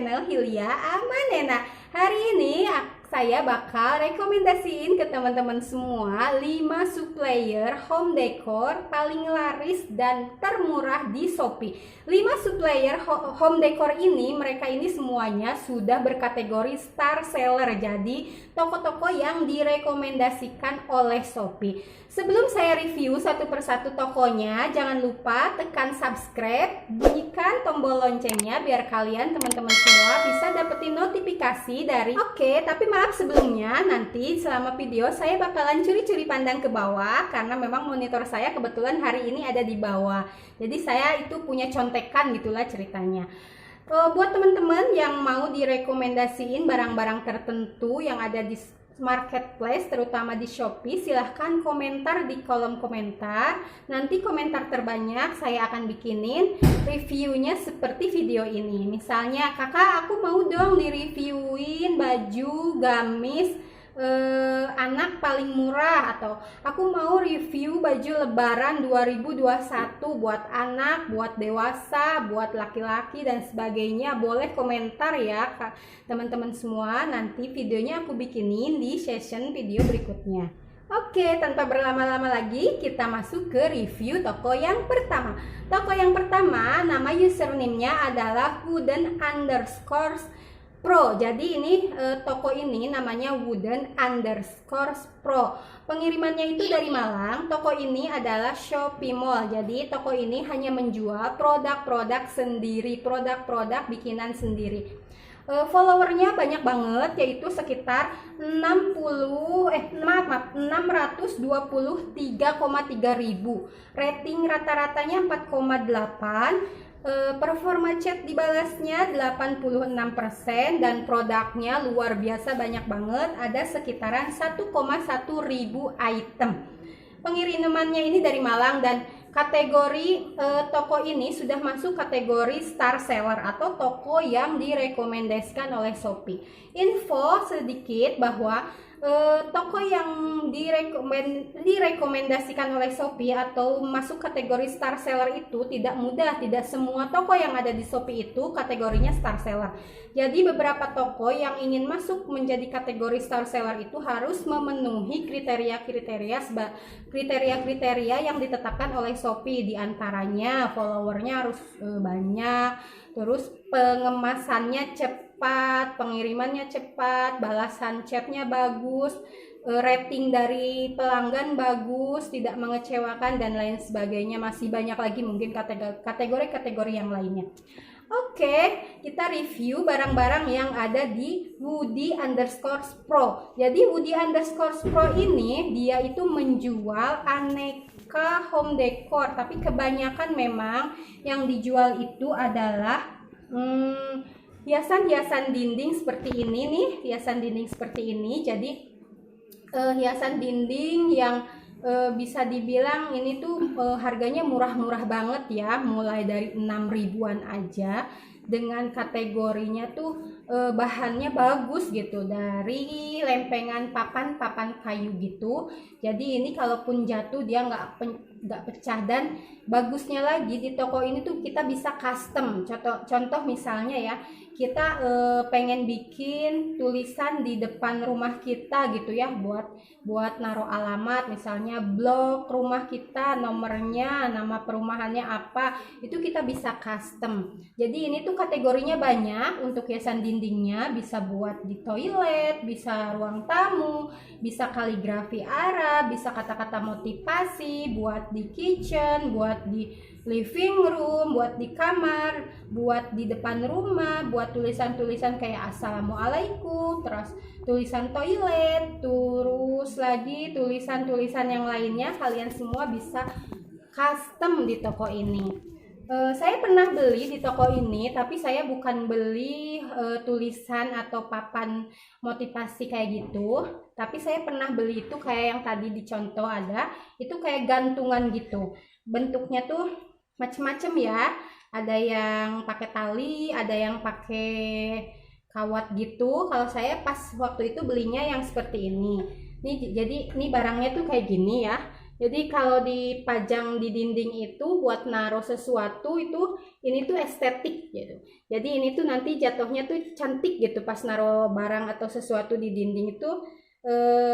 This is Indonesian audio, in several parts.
channel Hilya Amanena. Hari ini saya bakal rekomendasiin ke teman-teman semua 5 supplier home decor paling laris dan termurah di Shopee. 5 supplier home decor ini, mereka ini semuanya sudah berkategori star seller. Jadi toko-toko yang direkomendasikan oleh Shopee. Sebelum saya review satu persatu tokonya, jangan lupa tekan subscribe, bunyikan tombol loncengnya biar kalian teman-teman semua bisa dapetin notifikasi dari. Oke, tapi maaf sebelumnya, nanti selama video saya bakalan curi-curi pandang ke bawah karena memang monitor saya kebetulan hari ini ada di bawah. Jadi saya itu punya contekan gitulah ceritanya. Buat teman-teman yang mau direkomendasiin barang-barang tertentu yang ada di marketplace, terutama di Shopee, silahkan komentar di kolom komentar. Nanti komentar terbanyak saya akan bikinin reviewnya seperti video ini. Misalnya, kakak aku mau dong direviewin baju gamis anak paling murah, atau aku mau review baju lebaran 2021 buat anak, buat dewasa, buat laki-laki dan sebagainya. Boleh komentar ya teman-teman semua, nanti videonya aku bikinin di session video berikutnya. Oke, tanpa berlama-lama lagi kita masuk ke review toko yang pertama. Toko yang pertama, nama username-nya adalah Wooden_Pro. Jadi ini toko ini namanya Wooden_Pro. Pengirimannya itu dari Malang. Toko ini adalah Shopee Mall. Jadi toko ini hanya menjual produk-produk sendiri, produk-produk bikinan sendiri. Followernya banyak banget, yaitu sekitar 623,3 ribu. Rating rata-ratanya 4,8. Performa chat dibalasnya 86% dan produknya luar biasa banyak banget, ada sekitaran 1,1 ribu item. Pengirimannya ini dari Malang dan kategori toko ini sudah masuk kategori star seller atau toko yang direkomendasikan oleh Shopee. Info sedikit bahwa toko yang direkomendasikan oleh Shopee atau masuk kategori star seller itu tidak mudah. Tidak semua toko yang ada di Shopee itu kategorinya star seller. Jadi beberapa toko yang ingin masuk menjadi kategori star seller itu harus memenuhi kriteria yang ditetapkan oleh Shopee. Di antaranya followernya harus banyak, terus pengemasannya cepat, pengirimannya cepat, balasan chatnya bagus, rating dari pelanggan bagus, tidak mengecewakan dan lain sebagainya. Masih banyak lagi mungkin kategori-kategori yang lainnya. Oke, kita review barang-barang yang ada di Woody_Pro. Jadi Woody_Pro ini dia itu menjual aneka home decor, tapi kebanyakan memang yang dijual itu adalah hiasan-hiasan dinding seperti ini nih, hiasan dinding seperti ini. Jadi hiasan dinding yang bisa dibilang ini tuh harganya murah-murah banget ya, mulai dari 6 ribuan aja, dengan kategorinya tuh bahannya bagus gitu, dari lempengan papan kayu gitu. Jadi ini kalaupun jatuh dia nggak pecah, dan bagusnya lagi di toko ini tuh kita bisa custom. Contoh misalnya ya, kita pengen bikin tulisan di depan rumah kita gitu ya, buat naruh alamat, misalnya blok rumah kita, nomornya, nama perumahannya apa, itu kita bisa custom. Jadi ini tuh kategorinya banyak. Untuk hiasan dindingnya bisa buat di toilet, bisa ruang tamu, bisa kaligrafi Arab, bisa kata-kata motivasi, buat di kitchen, buat di living room, buat di kamar, buat di depan rumah, buat tulisan-tulisan kayak assalamualaikum, terus tulisan toilet, terus lagi tulisan-tulisan yang lainnya. Kalian semua bisa custom di toko ini. Saya pernah beli di toko ini, tapi saya bukan beli tulisan atau papan motivasi kayak gitu, tapi saya pernah beli itu kayak yang tadi dicontoh ada, itu kayak gantungan gitu. Bentuknya tuh macem-macem ya, ada yang pakai tali, ada yang pakai kawat gitu. Kalau saya pas waktu itu belinya yang seperti ini. Nih, jadi ini barangnya tuh kayak gini ya. Jadi kalau dipajang di dinding itu buat naruh sesuatu itu ini tuh estetik gitu. Jadi ini tuh nanti jatuhnya tuh cantik gitu pas naruh barang atau sesuatu di dinding itu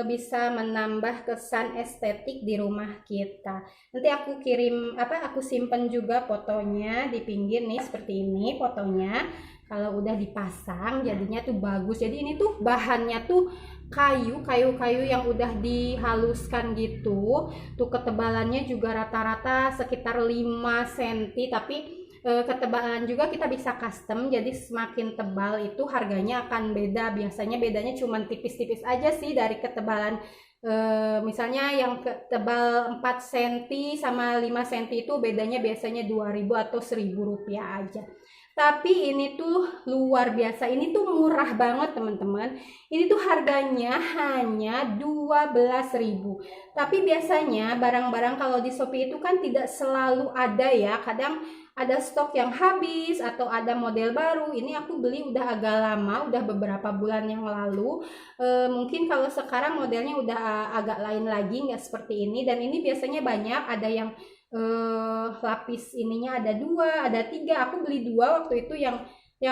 bisa menambah kesan estetik di rumah kita. Nanti aku kirim aku simpen juga fotonya di pinggir nih seperti ini fotonya. Kalau udah dipasang jadinya tuh bagus. Jadi ini tuh bahannya tuh kayu yang udah dihaluskan gitu. Tuh ketebalannya juga rata-rata sekitar 5 cm, tapi ketebalan juga kita bisa custom, jadi semakin tebal itu harganya akan beda. Biasanya bedanya cuma tipis-tipis aja sih dari ketebalan, misalnya yang tebal 4 cm sama 5 cm itu bedanya biasanya 2.000 atau 1.000 rupiah aja. Tapi ini tuh luar biasa, ini tuh murah banget teman-teman. Ini tuh harganya hanya 12.000. Tapi biasanya barang-barang kalau di Shopee itu kan tidak selalu ada ya, kadang ada stok yang habis atau ada model baru. Ini aku beli udah agak lama, udah beberapa bulan yang lalu. Mungkin kalau sekarang modelnya udah agak lain lagi, nggak seperti ini. Dan ini biasanya banyak, ada yang lapis ininya ada 2, ada 3. Aku beli 2 waktu itu, yang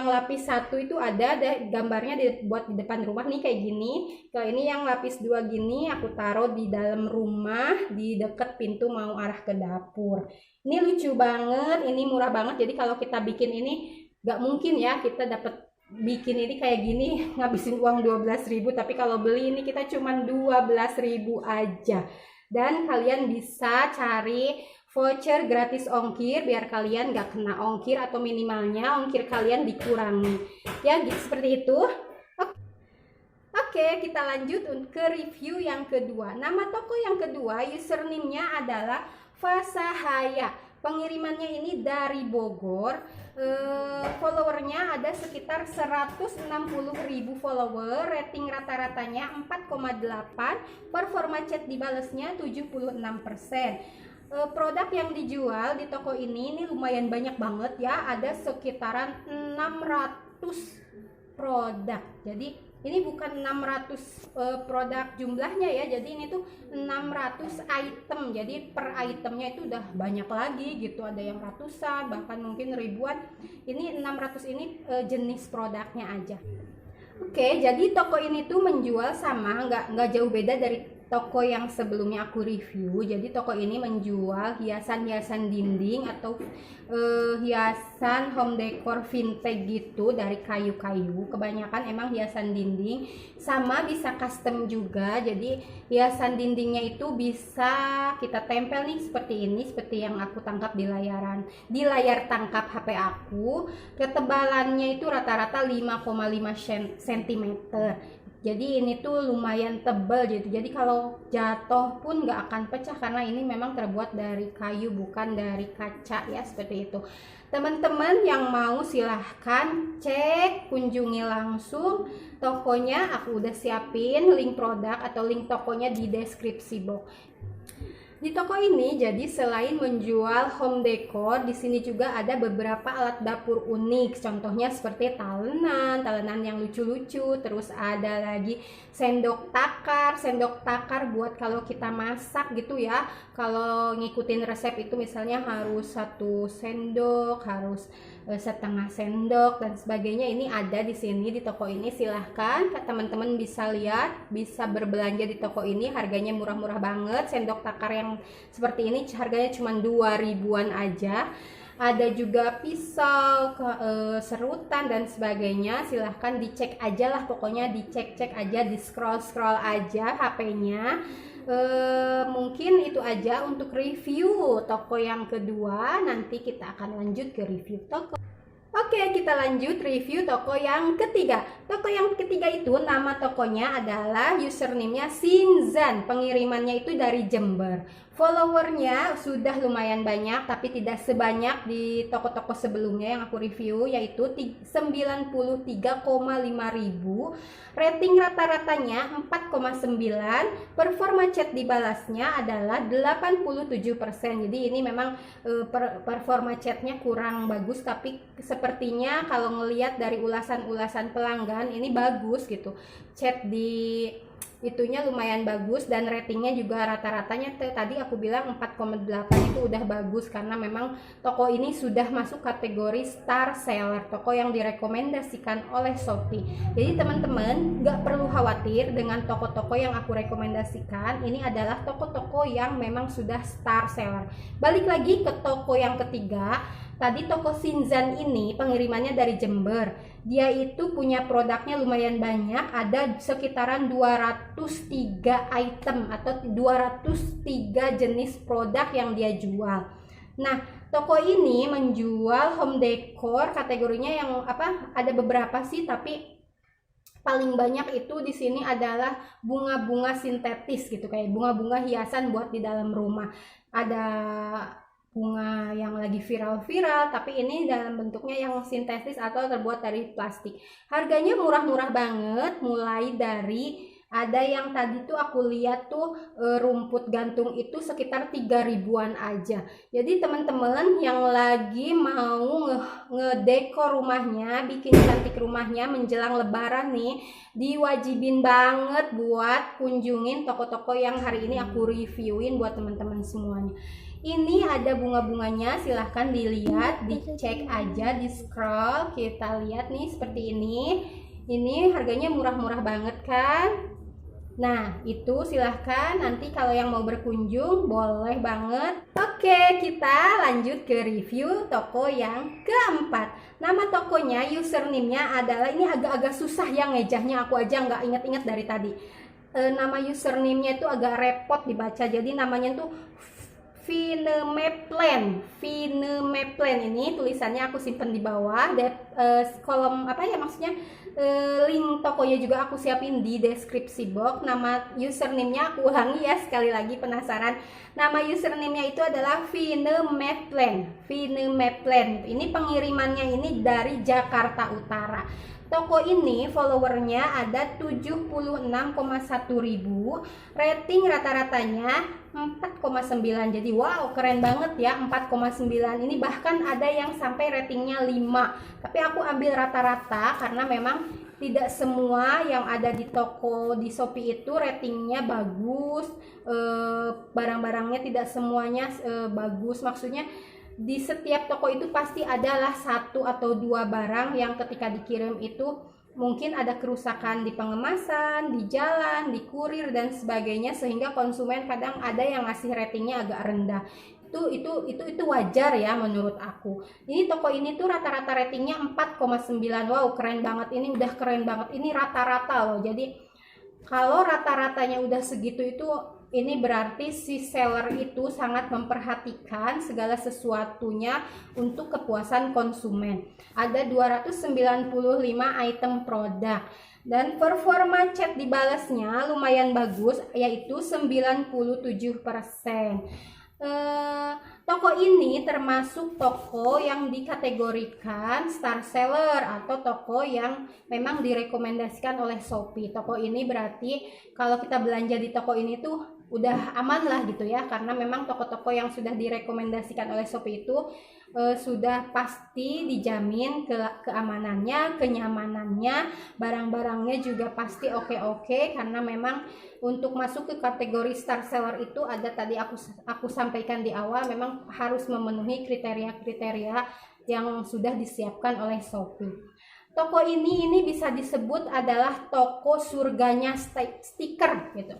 lapis 1 itu ada gambarnya dibuat di depan rumah nih kayak gini. Kalau ini yang lapis 2 gini aku taruh di dalam rumah di deket pintu mau arah ke dapur. Ini lucu banget, ini murah banget. Jadi kalau kita bikin ini nggak mungkin ya kita dapat bikin ini kayak gini ngabisin uang 12.000, tapi kalau beli ini kita cuma 12.000 aja. Dan kalian bisa cari voucher gratis ongkir biar kalian gak kena ongkir atau minimalnya ongkir kalian dikurangi ya, gitu seperti itu. Oke, kita lanjut ke review yang kedua. Nama toko yang kedua, username-nya adalah Fasahaya. Pengirimannya ini dari Bogor. Followernya ada sekitar 160.000 follower. Rating rata-ratanya 4,8. Performa chat dibalesnya 76%. Produk yang dijual di toko ini lumayan banyak banget ya, ada sekitaran 600 produk. Jadi ini bukan 600 produk jumlahnya ya, jadi ini tuh 600 item. Jadi per itemnya itu udah banyak lagi gitu, ada yang ratusan bahkan mungkin ribuan. Ini 600 ini jenis produknya aja. Oke, jadi toko ini tuh menjual sama, nggak jauh beda dari toko yang sebelumnya aku review. Jadi toko ini menjual hiasan-hiasan dinding atau hiasan home decor vintage gitu dari kayu-kayu. Kebanyakan emang hiasan dinding, sama bisa custom juga. Jadi hiasan dindingnya itu bisa kita tempel nih seperti ini, seperti yang aku tangkap di layar tangkap HP aku. Ketebalannya itu rata-rata 5,5 cm. Jadi ini tuh lumayan tebal gitu. Jadi kalau jatuh pun nggak akan pecah karena ini memang terbuat dari kayu bukan dari kaca ya, seperti itu. Teman-teman yang mau silahkan cek, kunjungi langsung tokonya. Aku udah siapin link produk atau link tokonya di deskripsi box. Di toko ini jadi selain menjual home decor, di sini juga ada beberapa alat dapur unik. Contohnya seperti talenan yang lucu-lucu, terus ada lagi sendok takar buat kalau kita masak gitu ya. Kalau ngikutin resep itu misalnya harus 1 sendok, harus setengah sendok dan sebagainya. Ini ada di sini di toko ini. Silahkan teman-teman bisa lihat, bisa berbelanja di toko ini. Harganya murah-murah banget. Sendok takar yang seperti ini harganya cuma 2.000-an aja. Ada juga pisau, serutan dan sebagainya. Silahkan dicek aja lah, pokoknya dicek aja, di scroll aja HP-nya. Mungkin itu aja untuk review toko yang kedua. Nanti kita akan lanjut ke review toko. Oke, kita lanjut review toko yang ketiga. Toko yang ketiga itu nama tokonya adalah username-nya Sinzan. Pengirimannya itu dari Jember. Followernya sudah lumayan banyak, tapi tidak sebanyak di toko-toko sebelumnya yang aku review, yaitu 93,5 ribu. Rating rata-ratanya 4,9. Performa chat dibalasnya adalah 87%. Jadi ini memang performa chatnya kurang bagus, tapi sepertinya kalau ngelihat dari ulasan-ulasan pelanggan ini bagus gitu. Chat di itunya lumayan bagus dan ratingnya juga rata-ratanya tadi aku bilang 4,8 itu udah bagus karena memang toko ini sudah masuk kategori star seller, toko yang direkomendasikan oleh Shopee. Jadi teman-teman nggak perlu khawatir dengan toko-toko yang aku rekomendasikan, ini adalah toko-toko yang memang sudah star seller. Balik lagi ke toko yang ketiga, tadi toko Sinzan ini pengirimannya dari Jember. Dia itu punya produknya lumayan banyak, ada sekitaran 203 item atau 203 jenis produk yang dia jual. Nah, toko ini menjual home decor, kategorinya yang apa? Ada beberapa sih, tapi paling banyak itu di sini adalah bunga-bunga sintetis gitu, kayak bunga-bunga hiasan buat di dalam rumah. Ada bunga yang lagi viral-viral, tapi ini dalam bentuknya yang sintetis atau terbuat dari plastik. Harganya murah-murah banget, mulai dari ada yang tadi tuh aku lihat tuh rumput gantung itu sekitar 3 ribuan aja. Jadi teman-teman yang lagi mau ngedekor rumahnya, bikin cantik rumahnya menjelang lebaran nih, diwajibin banget buat kunjungin toko-toko yang hari ini aku reviewin buat teman-teman semuanya. Ini ada bunga-bunganya, silahkan dilihat, dicek aja, di scroll, kita lihat nih seperti ini. Ini harganya murah-murah banget kan? Nah, itu silahkan nanti kalau yang mau berkunjung boleh banget. Oke, kita lanjut ke review toko yang keempat. Nama tokonya, username-nya adalah, ini agak-agak susah ya ngejahnya, aku aja nggak inget-inget dari tadi. Nama username-nya itu agak repot dibaca, jadi namanya tuh Vinemeplan ini tulisannya aku simpen di bawah, kolom apa ya maksudnya, link tokonya juga aku siapin di deskripsi box. Nama username-nya aku ulangi ya sekali lagi, penasaran. Nama username-nya itu adalah Vinemeplan. Ini pengirimannya ini dari Jakarta Utara. Toko ini followernya ada 76,1 ribu, rating rata-ratanya 4,9. Jadi wow, keren banget ya, 4,9. Ini bahkan ada yang sampai ratingnya 5. Tapi aku ambil rata-rata karena memang tidak semua yang ada di toko di Shopee itu ratingnya bagus, barang-barangnya tidak semuanya bagus. Maksudnya di setiap toko itu pasti adalah satu atau dua barang yang ketika dikirim itu mungkin ada kerusakan di pengemasan, di jalan, di kurir dan sebagainya, sehingga konsumen kadang ada yang ngasih ratingnya agak rendah. Itu wajar ya menurut aku. Ini toko ini tuh rata-rata ratingnya 4,9. Wow, keren banget. Ini udah keren banget. Ini rata-rata loh. Jadi kalau rata-ratanya udah segitu itu, ini berarti si seller itu sangat memperhatikan segala sesuatunya untuk kepuasan konsumen. Ada 295 item produk dan performa chat dibalasnya lumayan bagus, yaitu 97%. Toko ini termasuk toko yang dikategorikan star seller atau toko yang memang direkomendasikan oleh Shopee. Toko ini berarti kalau kita belanja di toko ini tuh udah aman lah gitu ya, karena memang toko-toko yang sudah direkomendasikan oleh Shopee itu sudah pasti dijamin keamanannya, kenyamanannya, barang-barangnya juga pasti oke-oke, karena memang untuk masuk ke kategori star seller itu ada tadi aku sampaikan di awal, memang harus memenuhi kriteria-kriteria yang sudah disiapkan oleh Shopee. Toko ini bisa disebut adalah toko surganya stiker gitu.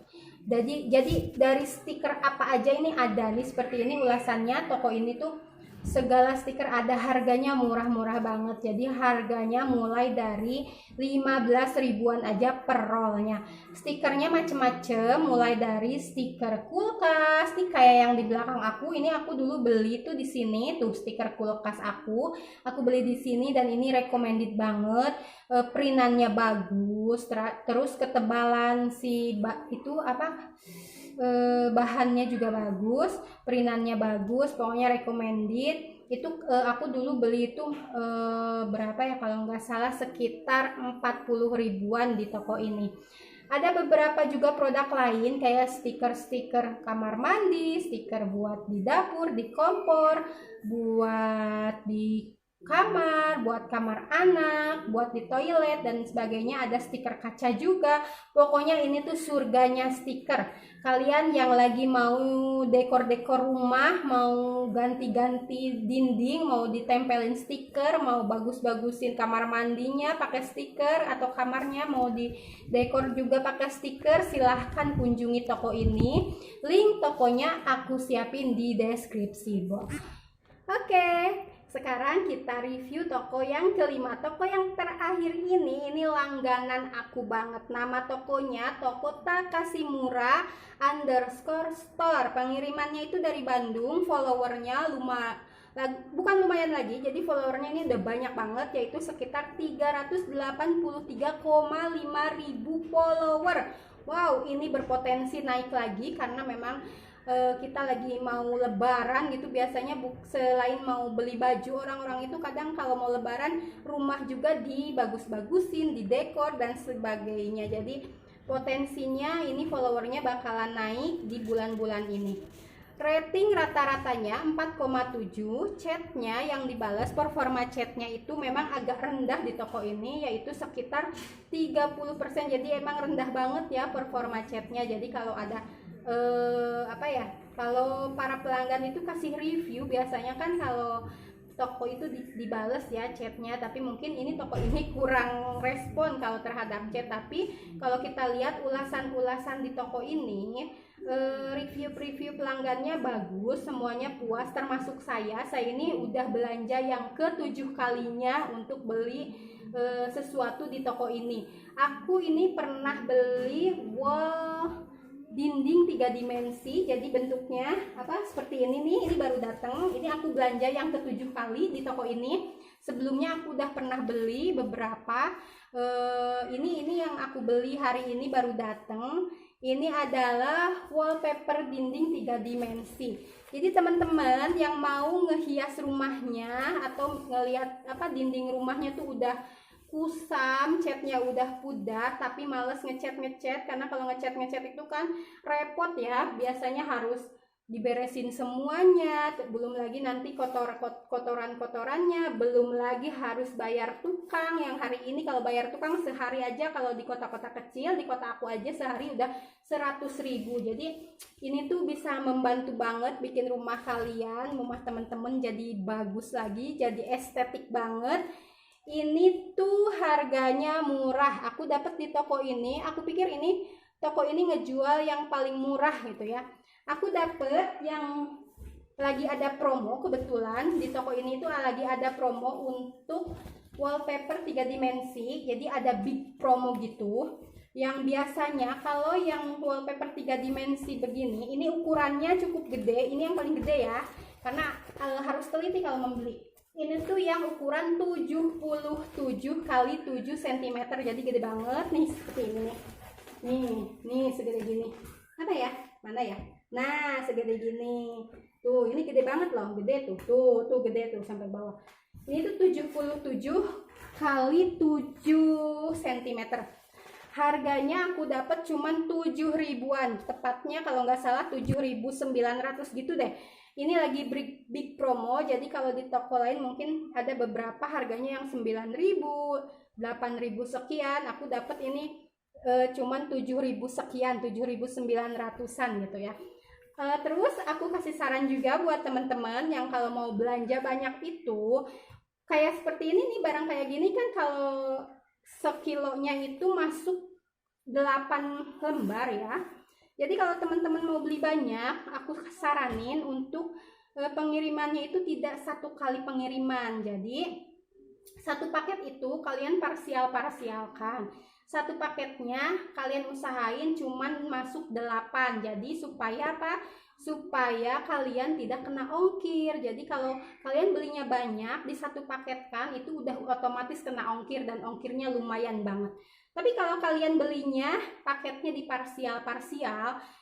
Jadi dari stiker apa aja ini ada nih, seperti ini ulasannya. Toko ini tuh segala stiker ada, harganya murah-murah banget. Jadi harganya mulai dari 15 ribuan aja per rollnya. Stikernya macem-macem, mulai dari stiker kulkas nih kayak yang di belakang aku. Ini aku dulu beli tuh di sini tuh, stiker kulkas aku beli di sini dan ini recommended banget. Printannya bagus, terus ketebalan bahannya juga bagus, printannya bagus, pokoknya recommended. Itu aku dulu beli itu berapa ya, kalau nggak salah sekitar 40 ribuan di toko ini. Ada beberapa juga produk lain kayak stiker-stiker kamar mandi, stiker buat di dapur, di kompor, buat di kamar, buat kamar anak, buat di toilet dan sebagainya. Ada stiker kaca juga. Pokoknya ini tuh surganya stiker. Kalian yang lagi mau dekor-dekor rumah, mau ganti-ganti dinding, mau ditempelin stiker, mau bagus-bagusin kamar mandinya pakai stiker, atau kamarnya mau di dekor juga pakai stiker, silahkan kunjungi toko ini. Link tokonya aku siapin di deskripsi box. Oke, sekarang kita review toko yang kelima. Toko yang terakhir ini langganan aku banget. Nama tokonya Toko Takashimura _store. Pengirimannya itu dari Bandung. Followernya bukan lumayan lagi, jadi followernya ini udah banyak banget, yaitu sekitar 383,5 ribu follower. Wow, ini berpotensi naik lagi karena memang kita lagi mau lebaran gitu. Biasanya selain mau beli baju, orang-orang itu kadang kalau mau lebaran rumah juga dibagus-bagusin, didekor dan sebagainya. Jadi potensinya ini followernya bakalan naik di bulan-bulan ini. Rating rata-ratanya 4,7. Chatnya yang dibalas, performa chatnya itu memang agak rendah di toko ini, yaitu sekitar 30%. Jadi emang rendah banget ya performa chatnya. Jadi kalau ada kalau para pelanggan itu kasih review, biasanya kan kalau toko itu dibales ya chatnya, tapi mungkin ini toko ini kurang respon kalau terhadap chat. Tapi kalau kita lihat ulasan-ulasan di toko ini, review pelanggannya bagus, semuanya puas, termasuk saya ini udah belanja yang ke-7 kalinya untuk beli sesuatu di toko ini. Aku ini pernah beli wall dinding 3 dimensi, jadi bentuknya seperti ini nih. Ini baru datang, ini aku belanja yang ke-7 kali di toko ini. Sebelumnya aku udah pernah beli beberapa. Ini yang aku beli hari ini baru datang. Ini adalah wallpaper dinding 3 dimensi. Jadi teman-teman yang mau ngehias rumahnya atau ngelihat dinding rumahnya tuh udah kusam, catnya udah pudar, tapi males ngecat, karena kalau ngecat itu kan repot ya, biasanya harus diberesin semuanya, belum lagi nanti kotorannya, belum lagi harus bayar tukang. Yang hari ini kalau bayar tukang sehari aja, kalau di kota-kota kecil, di kota aku aja sehari udah 100.000. Jadi ini tuh bisa membantu banget bikin rumah kalian, rumah temen-temen jadi bagus lagi, jadi estetik banget. Ini tuh harganya murah. Aku dapat di toko ini. Aku pikir ini toko ini ngejual yang paling murah gitu ya. Aku dapet yang lagi ada promo. Kebetulan di toko ini tuh lagi ada promo untuk wallpaper 3 dimensi. Jadi ada big promo gitu. Yang biasanya kalau yang wallpaper 3 dimensi begini, ini ukurannya cukup gede. Ini yang paling gede ya, karena harus teliti kalau membeli. Ini tuh yang ukuran 77 kali 7 cm, jadi gede banget nih, seperti ini nih segede gini. Apa ya, mana ya, nah segede gini tuh. Ini gede banget loh, gede tuh gede tuh sampai bawah. Ini tuh 77 kali 7 cm. Harganya aku dapat cuman 7 ribuan, tepatnya kalau nggak salah 7.900 gitu deh. Ini lagi big promo, jadi kalau di toko lain mungkin ada beberapa harganya yang 9.000, 8.000 sekian. Aku dapat ini cuman 7.000 sekian, 7.900-an gitu ya. Terus aku kasih saran juga buat teman-teman yang kalau mau belanja banyak itu, kayak seperti ini nih, barang kayak gini kan kalau sekilonya itu masuk 8 lembar ya. Jadi kalau teman-teman mau beli banyak, aku saranin untuk pengirimannya itu tidak 1 kali pengiriman. Jadi 1 paket itu kalian parsialkan. 1 paketnya kalian usahain cuman masuk 8. Jadi supaya apa? Supaya kalian tidak kena ongkir. Jadi kalau kalian belinya banyak, di 1 paket kan itu udah otomatis kena ongkir, dan ongkirnya lumayan banget. Tapi kalau kalian belinya paketnya di parsial,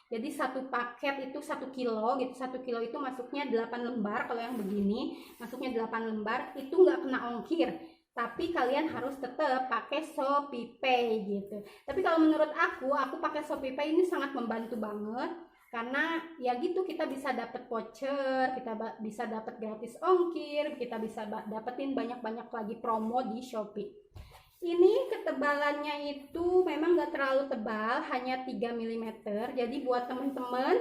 jadi 1 paket itu 1 kilo gitu. 1 kilo itu masuknya 8 lembar. Kalau yang begini masuknya 8 lembar, itu nggak kena ongkir. Tapi kalian harus tetap pakai ShopeePay gitu. Tapi kalau menurut aku pakai ShopeePay ini sangat membantu banget. karena ya gitu kita bisa dapat voucher, kita bisa dapat gratis ongkir, kita bisa dapetin banyak-banyak lagi promo di Shopee. Ini ketebalannya itu memang gak terlalu tebal, hanya 3 mm. Jadi buat teman-teman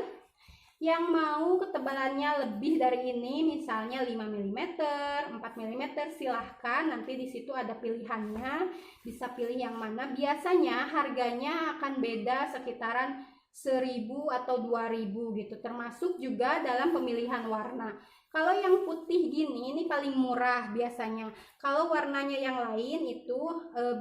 yang mau ketebalannya lebih dari ini, misalnya 5 mm, 4 mm, silahkan. Nanti di situ ada pilihannya, bisa pilih yang mana. Biasanya harganya akan beda sekitaran 1.000 atau 2.000 gitu, termasuk juga dalam pemilihan warna. Kalau yang putih gini, ini paling murah biasanya. Kalau warnanya yang lain itu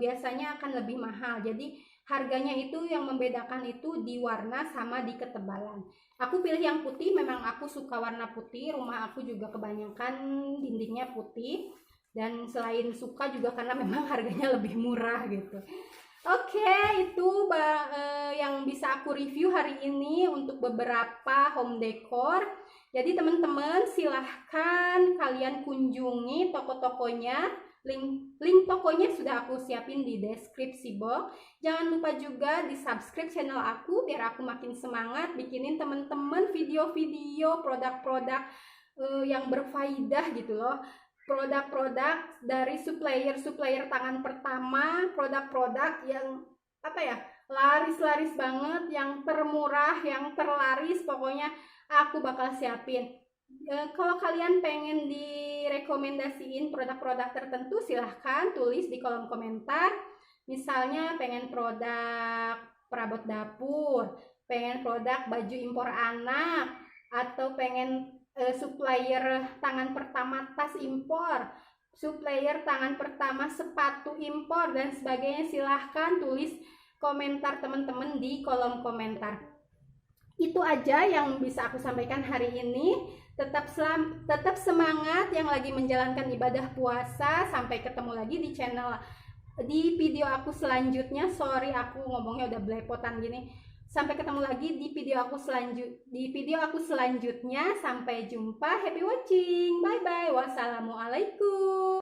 biasanya akan lebih mahal. Jadi harganya itu yang membedakan itu di warna sama di ketebalan. Aku pilih yang putih, memang aku suka warna putih. Rumah aku juga kebanyakan dindingnya putih. Dan selain suka juga karena memang harganya lebih murah gitu. Oke, itu yang bisa aku review hari ini untuk beberapa home decor. Jadi teman-teman silahkan kalian kunjungi toko-tokonya. Link tokonya sudah aku siapin di deskripsi box. Jangan lupa juga di subscribe channel aku biar aku makin semangat bikinin teman-teman video-video produk-produk yang berfaedah gitu loh. Produk-produk dari supplier tangan pertama, produk-produk yang laris-laris banget, yang termurah, yang terlaris, pokoknya aku bakal siapin. Kalau kalian pengen direkomendasiin produk-produk tertentu, silahkan tulis di kolom komentar. Misalnya pengen produk perabot dapur, pengen produk baju impor anak, atau pengen supplier tangan pertama tas impor, supplier tangan pertama sepatu impor, dan sebagainya. Silahkan tulis komentar teman-teman di kolom komentar. Itu aja yang bisa aku sampaikan hari ini. Tetap semangat yang lagi menjalankan ibadah puasa. Sampai ketemu lagi di video aku selanjutnya. Sorry aku ngomongnya udah belepotan gini. Sampai ketemu lagi di video aku selanjutnya. Sampai jumpa. Happy watching. Bye bye. Wassalamualaikum.